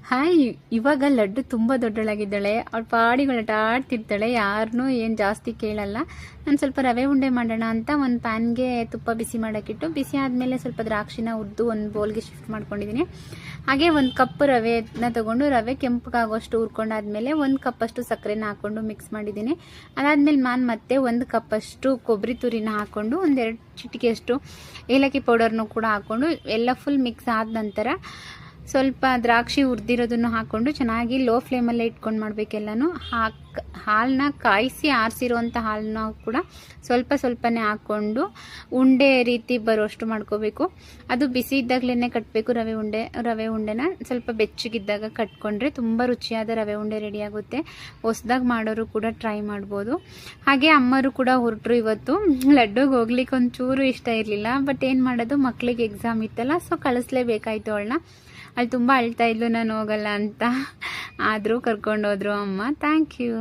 Hi. ಇವಾಗ ಲಡ್ಡು ತುಂಬ ದೊಡ್ಡಳಾಗಿದ್ದಾಳೆ. ಅವಳು ಪಾಡಿಗಳು ಆಡ್ತಿರ್ತಾಳೆ, ಯಾರನ್ನೂ ಏನು ಜಾಸ್ತಿ ಕೇಳಲ್ಲ. ನಾನು ಸ್ವಲ್ಪ ರವೆ ಉಂಡೆ ಮಾಡೋಣ ಅಂತ ಒಂದು ಪ್ಯಾನ್ಗೆ ತುಪ್ಪ ಬಿಸಿ ಮಾಡೋಕ್ಕಿಟ್ಟು, ಬಿಸಿ ಆದಮೇಲೆ ಸ್ವಲ್ಪ ದ್ರಾಕ್ಷಿನ ಹುರಿದು ಒಂದು ಬೌಲ್ಗೆ ಶಿಫ್ಟ್ ಮಾಡ್ಕೊಂಡಿದ್ದೀನಿ. ಹಾಗೆ ಒಂದು ಕಪ್ ರವೆನ ತೊಗೊಂಡು ರವೆ ಕೆಂಪಗಾಗೋಷ್ಟು ಹುರ್ಕೊಂಡಾದ್ಮೇಲೆ 1 ಕಪ್ಪಷ್ಟು ಸಕ್ಕರೆನ ಹಾಕ್ಕೊಂಡು ಮಿಕ್ಸ್ ಮಾಡಿದ್ದೀನಿ. ಅದಾದಮೇಲೆ ನಾನು ಮತ್ತೆ 1 ಕಪ್ಪಷ್ಟು ಕೊಬ್ಬರಿ ತುರಿನ ಹಾಕ್ಕೊಂಡು 1-2 ಚಿಟಿಕೆಯಷ್ಟು ಏಲಕ್ಕಿ ಪೌಡರ್ನು ಕೂಡ ಹಾಕ್ಕೊಂಡು ಎಲ್ಲ ಫುಲ್ ಮಿಕ್ಸ್ ಆದ ನಂತರ ಸ್ವಲ್ಪ ದ್ರಾಕ್ಷಿ ಹುರಿದಿರೋದನ್ನು ಹಾಕ್ಕೊಂಡು ಚೆನ್ನಾಗಿ ಲೋ ಫ್ಲೇಮಲ್ಲೇ ಇಟ್ಕೊಂಡು ಮಾಡಬೇಕೆಲ್ಲನೂ. ಹಾಲನ್ನ ಕಾಯಿಸಿ ಆರಿಸಿರೋಂಥ ಹಾಲನ್ನ ಕೂಡ ಸ್ವಲ್ಪನೇ ಹಾಕ್ಕೊಂಡು ಉಂಡೆ ರೀತಿ ಬರೋಷ್ಟು ಮಾಡ್ಕೋಬೇಕು. ಅದು ಬಿಸಿ ಇದ್ದಾಗಲೇ ಕಟ್ಟಬೇಕು. ರವೆ ಉಂಡೆನ ಸ್ವಲ್ಪ ಬೆಚ್ಚಗಿದ್ದಾಗ ಕಟ್ಕೊಂಡ್ರೆ ತುಂಬ ರುಚಿಯಾದ ರವೆ ಉಂಡೆ ರೆಡಿಯಾಗುತ್ತೆ. ಹೊಸ್ದಾಗಿ ಮಾಡೋರು ಕೂಡ ಟ್ರೈ ಮಾಡ್ಬೋದು. ಹಾಗೆ ಅಮ್ಮರು ಕೂಡ ಹೊರಟರು ಇವತ್ತು. ಲಡ್ಡುಗೆ ಹೋಗ್ಲಿಕ್ಕೆ ಒಂಚೂರು ಇಷ್ಟ ಇರಲಿಲ್ಲ, ಬಟ್ ಏನು ಮಾಡೋದು, ಮಕ್ಕಳಿಗೆ ಎಕ್ಸಾಮ್ ಇತ್ತಲ್ಲ, ಸೊ ಕಳಿಸ್ಲೇಬೇಕಾಯ್ತು ಅವಳನ್ನ. ಅಲ್ಲಿ ತುಂಬ ಅಳ್ತಾ ಇದ್ಲು ನಾನು ಹೋಗಲ್ಲ ಅಂತ. ಆದರೂ ಕರ್ಕೊಂಡೋದ್ರು ಅಮ್ಮ. Thank you.